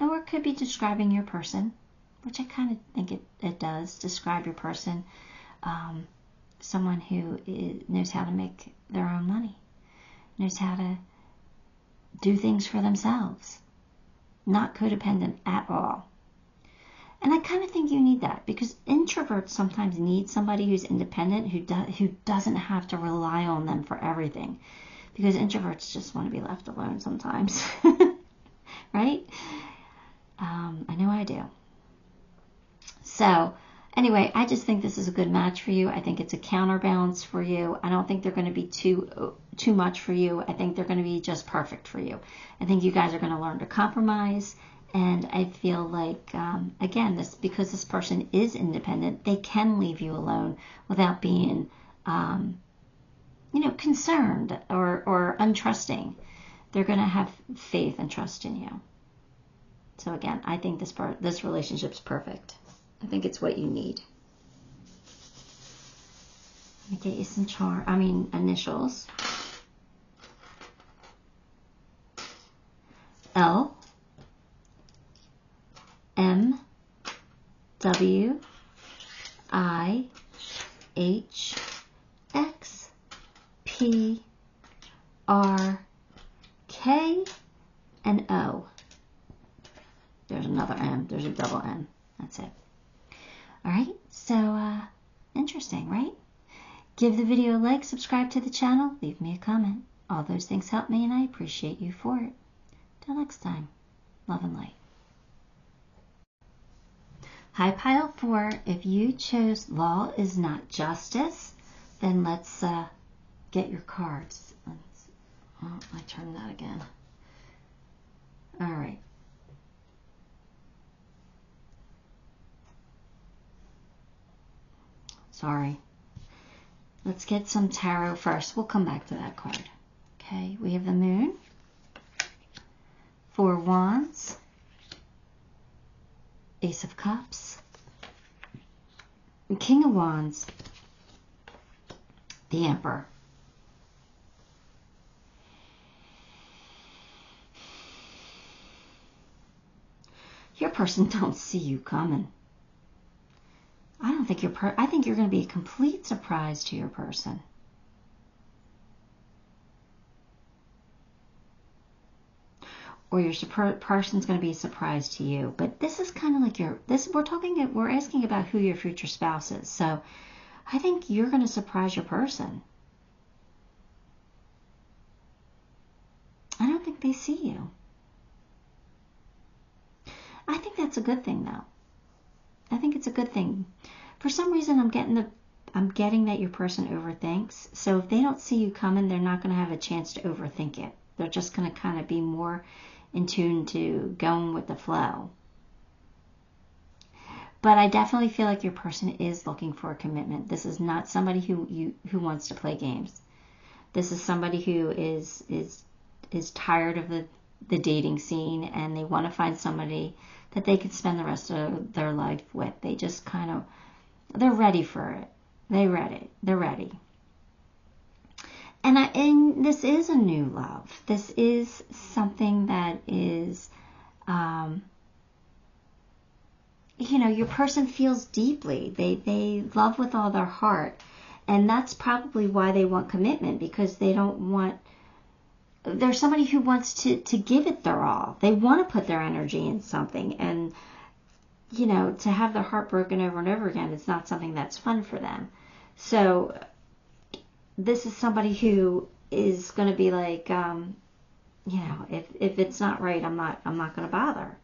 Or it could be describing your person, which I kind of think it does describe your person. Someone who knows how to make their own money, knows how to do things for themselves, not codependent at all. And I kind of think you need that, because introverts sometimes need somebody who's independent, who doesn't have to rely on them for everything, because introverts just want to be left alone sometimes, right? I know I do. So anyway, I just think this is a good match for you. I think it's a counterbalance for you. I don't think they're going to be too much for you. I think they're going to be just perfect for you. I think you guys are going to learn to compromise. And I feel like, again, because this person is independent, they can leave you alone without being, concerned or untrusting. They're going to have faith and trust in you. So again, I think this relationship's perfect. I think it's what you need. Let me get you some initials. L M W I H X P R K and O. There's another M. There's a double M. That's it. All right. So, interesting, right? Give the video a like, subscribe to the channel, leave me a comment. All those things help me, and I appreciate you for it. Till next time, love and light. Hi, Pile 4. If you chose Law is Not Justice, then let's get your cards. I turned that again. All right. Sorry. Let's get some tarot first. We'll come back to that card. Okay, we have the Moon, 4 Wands, Ace of Cups, King of Wands, the Emperor. Your person don't see you coming. I think you're going to be a complete surprise to your person. Or your person's going to be a surprise to you. But this is kind of like we're asking about who your future spouse is. So I think you're going to surprise your person. I don't think they see you. I think that's a good thing, though. I think it's a good thing. For some reason, I'm getting that your person overthinks. So if they don't see you coming, they're not going to have a chance to overthink it. They're just going to kind of be more in tune to going with the flow. But I definitely feel like your person is looking for a commitment. This is not somebody who wants to play games. This is somebody who is tired of the dating scene, and they want to find somebody that they could spend the rest of their life with. They just they're ready for it. They're ready. And this is a new love. This is something that is, your person feels deeply. They love with all their heart. And that's probably why they want commitment, because they don't want, they're somebody who wants to give it their all. They want to put their energy in something. And, to have their heart broken over and over again is not something that's fun for them. So this is somebody who is going to be like, if it's not right, I'm not going to bother.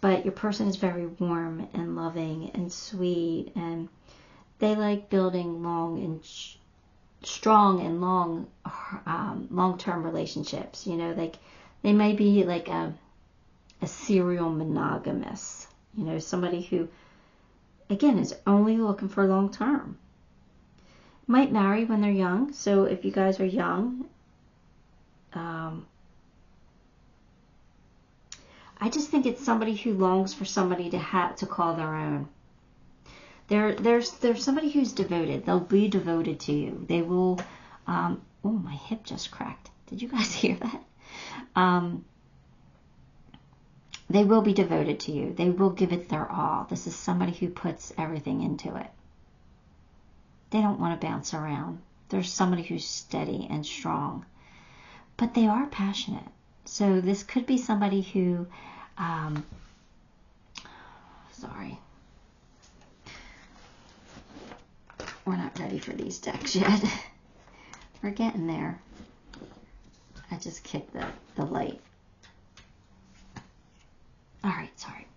But your person is very warm and loving and sweet, and they like building long and strong and long-term relationships. They may be like a serial monogamous You know, somebody who, again, is only looking for long term. Might marry when they're young. So if you guys are young, I just think it's somebody who longs for somebody to call their own. There's somebody who's devoted. They'll be devoted to you. They will. Oh, my hip just cracked. Did you guys hear that? They will be devoted to you. They will give it their all. This is somebody who puts everything into it. They don't want to bounce around. There's somebody who's steady and strong. But they are passionate. So this could be somebody who, sorry. We're not ready for these decks yet. We're getting there. I just kicked the light. All right, sorry.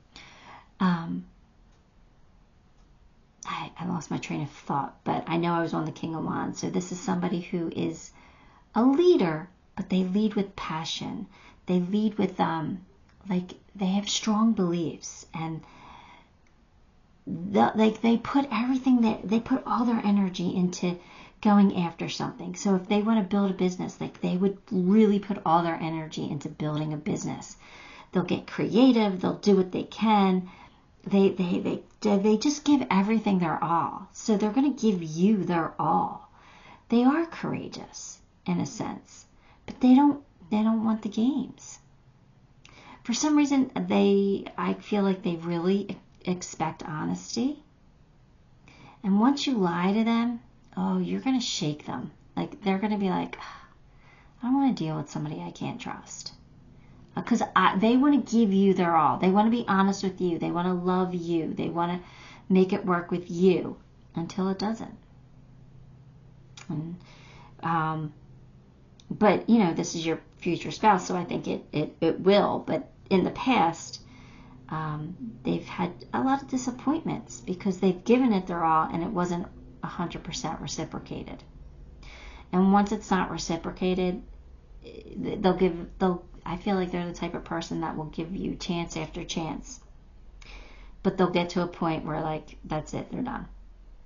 I lost my train of thought, but I know I was on the King of Wands. So this is somebody who is a leader, but they lead with passion. They lead with, like, they have strong beliefs, and they put everything, they put all their energy into going after something. So if they want to build a business, like, they would really put all their energy into building a business. They'll get creative. They'll do what they can. They just give everything their all. So they're going to give you their all. They are courageous in a sense, but they don't want the games. For some reason, I feel like they really expect honesty. And once you lie to them, oh, you're going to shake them. Like, they're going to be like, I don't want to deal with somebody I can't trust. Because they want to give you their all. They want to be honest with you. They want to love you. They want to make it work with you until it doesn't. And, but, you know, this is your future spouse, so I think it will. But in the past, they've had a lot of disappointments because they've given it their all and it wasn't 100% reciprocated. And once it's not reciprocated, I feel like they're the type of person that will give you chance after chance. But they'll get to a point where, like, that's it, they're done.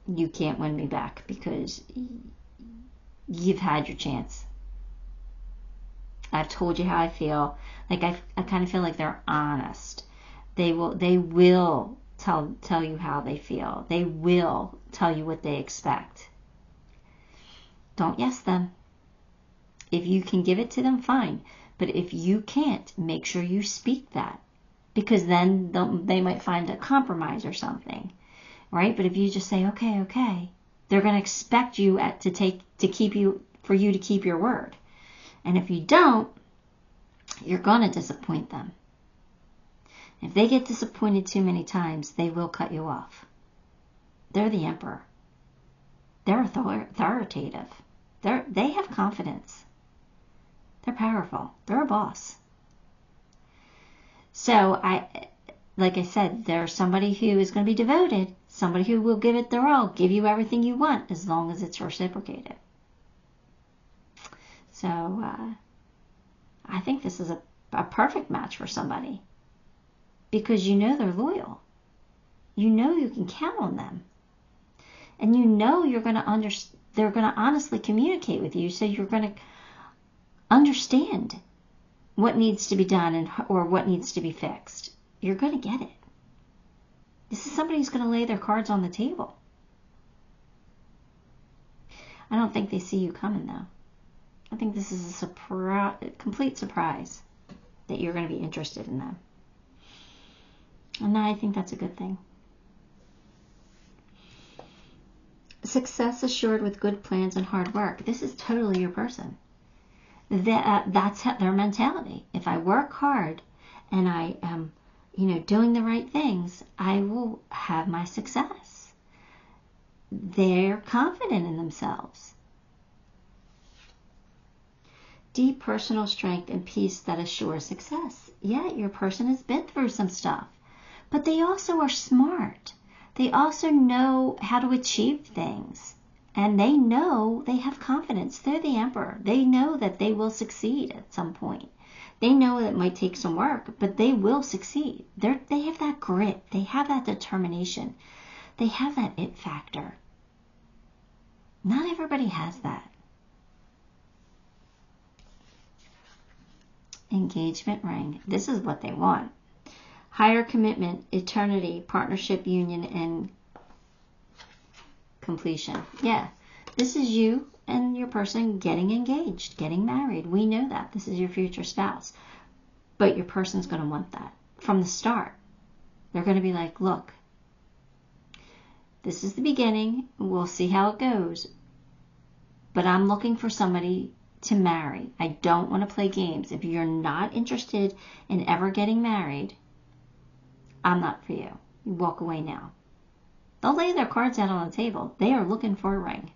You can't win me back because you've had your chance. I've told you how I feel. Like, I kind of feel like they're honest. They will tell you how they feel. They will tell you what they expect. Don't yes them. If you can give it to them, fine. But if you can't, make sure you speak that. Because then they might find a compromise or something. Right? But if you just say, okay, they're going to expect you for you to keep your word. And if you don't, you're going to disappoint them. If they get disappointed too many times, they will cut you off. They're the emperor. They're authoritative. They have confidence. They're powerful. They're a boss. So, like I said, there's somebody who is going to be devoted, somebody who will give it their all, give you everything you want as long as it's reciprocated. So, I think this is a perfect match for somebody because you know they're loyal. You know you can count on them. And you know they're going to honestly communicate with you, so you're going to understand what needs to be done or what needs to be fixed. You're going to get it. This is somebody who's going to lay their cards on the table. I don't think they see you coming, though. I think this is a complete surprise that you're going to be interested in them. And I think that's a good thing. Success assured with good plans and hard work. This is totally your person. That's their mentality. If I work hard and I am, doing the right things, I will have my success. They're confident in themselves. Deep personal strength and peace that assure success. Yeah, your person has been through some stuff, but they also are smart. They also know how to achieve things. And they know they have confidence. They're the emperor. They know that they will succeed at some point. They know it might take some work, but they will succeed. They have that grit. They have that determination. They have that it factor. Not everybody has that. Engagement ring. This is what they want. Higher commitment, eternity, partnership, union, and completion. Yeah, this is you and your person getting engaged, getting married. We know that. This is your future spouse. But your person's going to want that from the start. They're going to be like, look, this is the beginning. We'll see how it goes. But I'm looking for somebody to marry. I don't want to play games. If you're not interested in ever getting married, I'm not for you. You walk away now. They'll lay their cards out on the table. They are looking for a ring.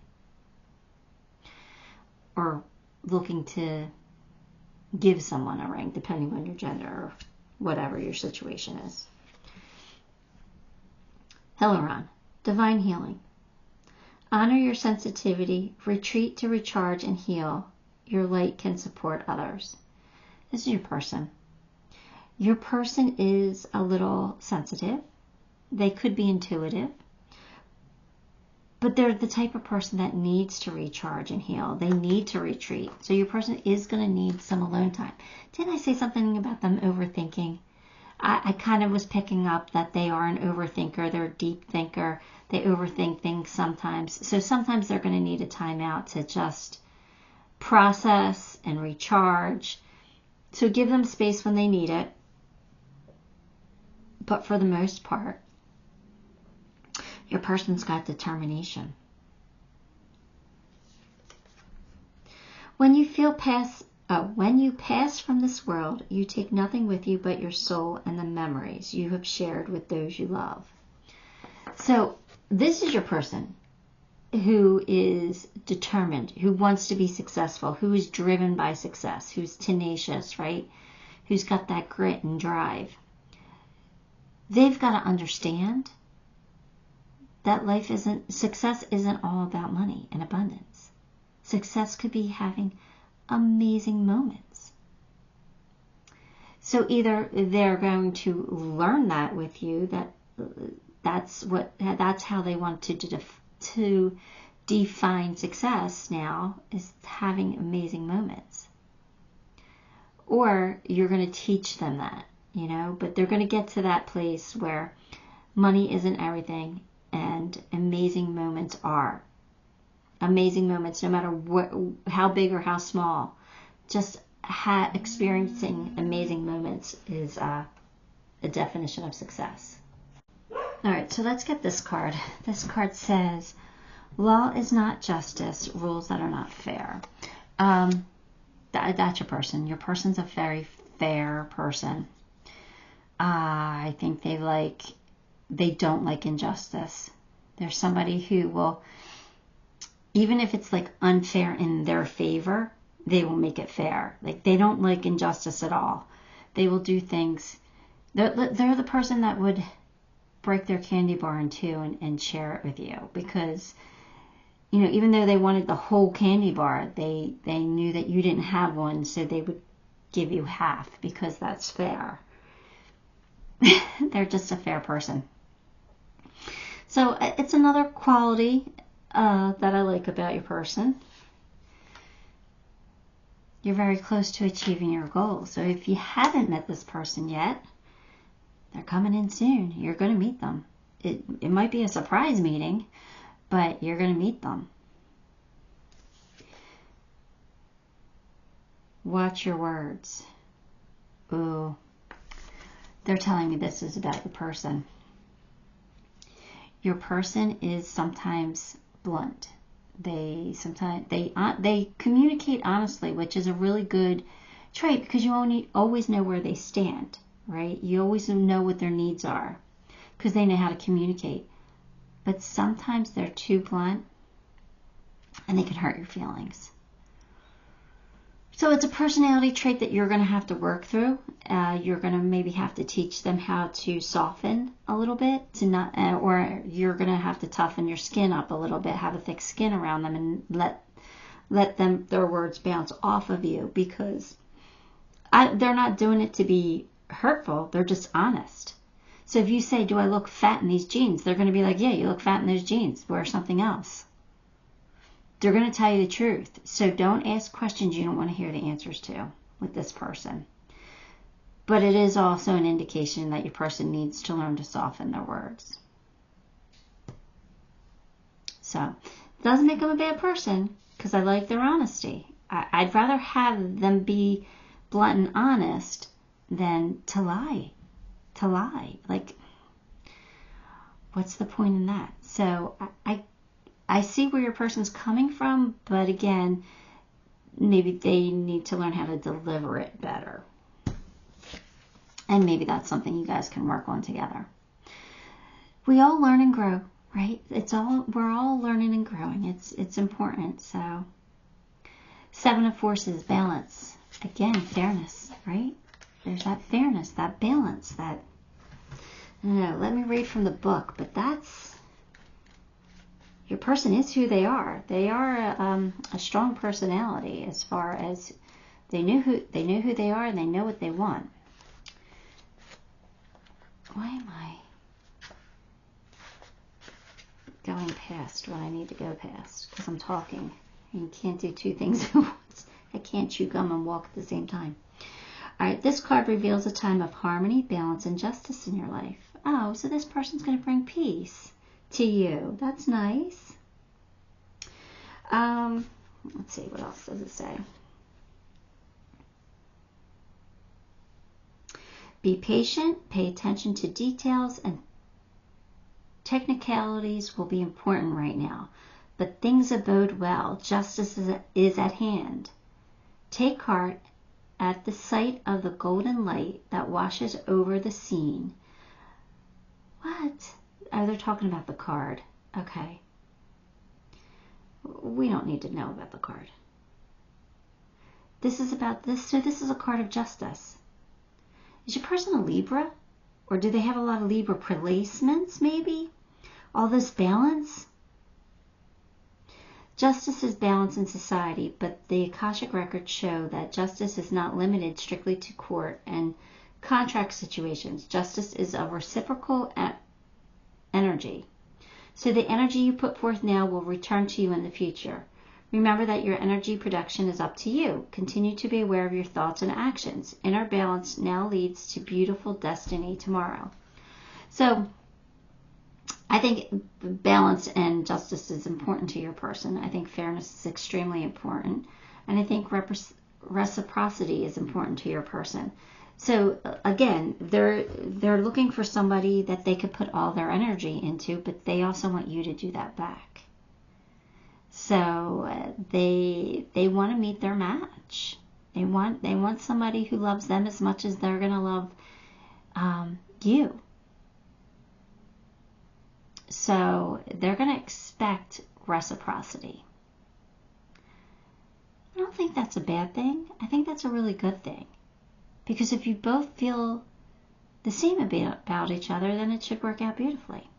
Or looking to give someone a ring, depending on your gender or whatever your situation is. Hieron, divine healing. Honor your sensitivity. Retreat to recharge and heal. Your light can support others. This is your person. Your person is a little sensitive. They could be intuitive. But they're the type of person that needs to recharge and heal. They need to retreat. So your person is going to need some alone time. Didn't I say something about them overthinking? I kind of was picking up that they are an overthinker. They're a deep thinker. They overthink things sometimes. So sometimes they're going to need a timeout to just process and recharge. So give them space when they need it. But for the most part, your person's got determination. When you pass from this world, you take nothing with you but your soul and the memories you have shared with those you love. So this is your person who is determined, who wants to be successful, who is driven by success, who's tenacious, right? Who's got that grit and drive. They've got to understand that success isn't all about money and abundance. Success could be having amazing moments. So either they're going to learn that with you, that's how they want to define success now, is having amazing moments. Or you're going to teach them that, but they're going to get to that place where money isn't everything and amazing moments are. Amazing moments, no matter how big or how small. Just experiencing amazing moments is a definition of success. All right, so let's get this card. This card says, law is not justice, rules that are not fair. That's your person. Your person's a very fair person. I think they don't like injustice. There's somebody who will, even if it's like unfair in their favor, they will make it fair. Like they don't like injustice at all. They will do things. They're the person that would break their candy bar in two and share it with you, because even though they wanted the whole candy bar, they knew that you didn't have one, so they would give you half because that's fair. They're just a fair person. So it's another quality that I like about your person. You're very close to achieving your goal. So if you haven't met this person yet, they're coming in soon. You're going to meet them. It might be a surprise meeting, but you're going to meet them. Watch your words. Ooh. They're telling me this is about your person. Your person is sometimes blunt. They communicate honestly, which is a really good trait, because you always know where they stand, right? You always know what their needs are because they know how to communicate. But sometimes they're too blunt and they can hurt your feelings. So it's a personality trait that you're going to have to work through. You're going to maybe have to teach them how to soften a little bit, or you're going to have to toughen your skin up a little bit, have a thick skin around them, and let their words bounce off of you, because they're not doing it to be hurtful. They're just honest. So if you say, do I look fat in these jeans? They're going to be like, yeah, you look fat in those jeans. Wear something else. They're going to tell you the truth. So don't ask questions you don't want to hear the answers to with this person. But it is also an indication that your person needs to learn to soften their words. So it doesn't make them a bad person, because I like their honesty. I'd rather have them be blunt and honest than to lie. To lie. Like, what's the point in that? So I see where your person's coming from, but again, maybe they need to learn how to deliver it better. And maybe that's something you guys can work on together. We all learn and grow, right? We're all learning and growing. It's important. So 7 of Forces, balance. Again, fairness, right? There's that fairness, that balance, that, I don't know, let me read from the book, but that's, your person is who they are. They are a strong personality as far as they know who they are, and they know what they want. Why am I going past what I need to go past? Because I'm talking. And you can't do two things at once. I can't chew gum and walk at the same time. All right, this card reveals a time of harmony, balance, and justice in your life. Oh, so this person's going to bring peace to you. That's nice. Let's see, what else does it say? Be patient, pay attention to details, and technicalities will be important right now. But things abode well. Justice is at hand. Take heart at the sight of the golden light that washes over the scene. What? Oh, they're talking about the card. Okay. We don't need to know about the card. This is about this. So this is a card of justice. Is your person a Libra? Or do they have a lot of Libra placements, maybe? All this balance? Justice is balance in society, but the Akashic records show that justice is not limited strictly to court and contract situations. Justice is a reciprocal energy. So the energy you put forth now will return to you in the future. Remember that your energy production is up to you. Continue to be aware of your thoughts and actions. Inner balance now leads to beautiful destiny tomorrow. So I think balance and justice is important to your person. I think fairness is extremely important. And I think reciprocity is important to your person. So again, they're looking for somebody that they could put all their energy into, but they also want you to do that back. So they want to meet their match. They want somebody who loves them as much as they're going to love you. So they're going to expect reciprocity. I don't think that's a bad thing. I think that's a really good thing. Because if you both feel the same about each other, then it should work out beautifully.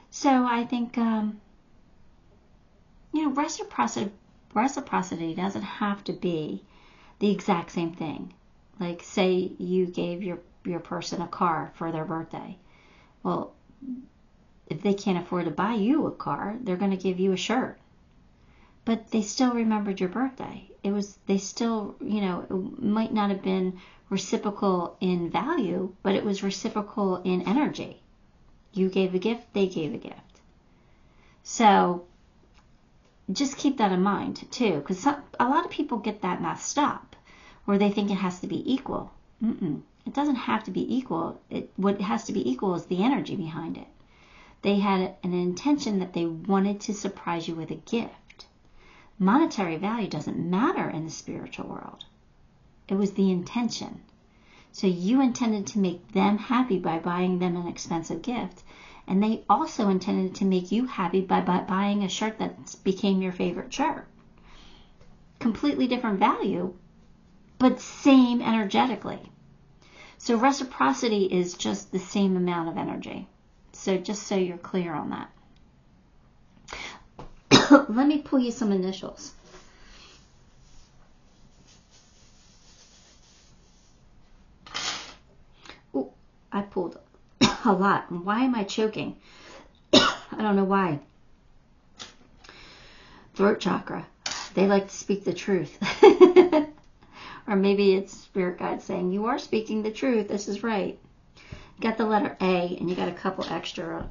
So I think, reciprocity doesn't have to be the exact same thing. Like, say you gave your person a car for their birthday. Well, if they can't afford to buy you a car, they're going to give you a shirt. But they still remembered your birthday. They still, it might not have been reciprocal in value, but it was reciprocal in energy. You gave a gift, they gave a gift. So just keep that in mind too, because a lot of people get that messed up, where they think it has to be equal. It doesn't have to be equal. What has to be equal is the energy behind it. They had an intention that they wanted to surprise you with a gift. Monetary value doesn't matter in the spiritual world. It was the intention. So you intended to make them happy by buying them an expensive gift, and they also intended to make you happy by buying a shirt that became your favorite shirt. Completely different value, but same energetically. So reciprocity is just the same amount of energy. So just so you're clear on that. Let me pull you some initials. I pulled a lot. Why am I choking? I don't know why. Throat chakra. They like to speak the truth. Or maybe it's spirit guide saying, you are speaking the truth. This is right. You got the letter A, and you got a couple extra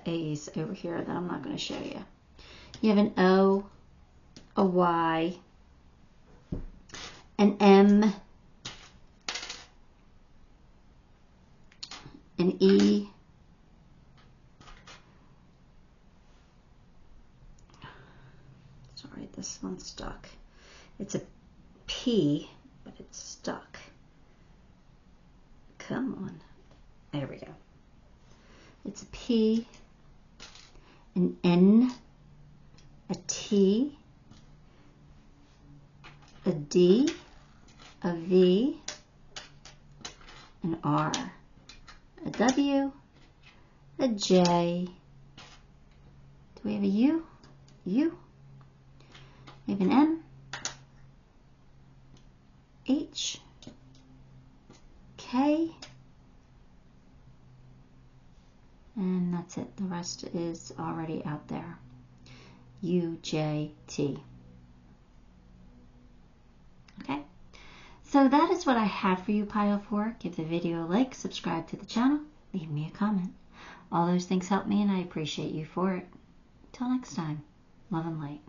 A's over here that I'm not going to show you. You have an O, a Y, an M, an E, sorry, this one's stuck. It's a P, but it's stuck. Come on. There we go. It's a P, an N, a T, a D, a V, an R, a W, a J. Do we have a U? U. We have an M, H, K, and that's it. The rest is already out there. U, J, T. Okay, so that is what I have for you, Pile 4. Give the video a like, subscribe to the channel, leave me a comment. All those things help me, and I appreciate you for it. Till next time, love and light.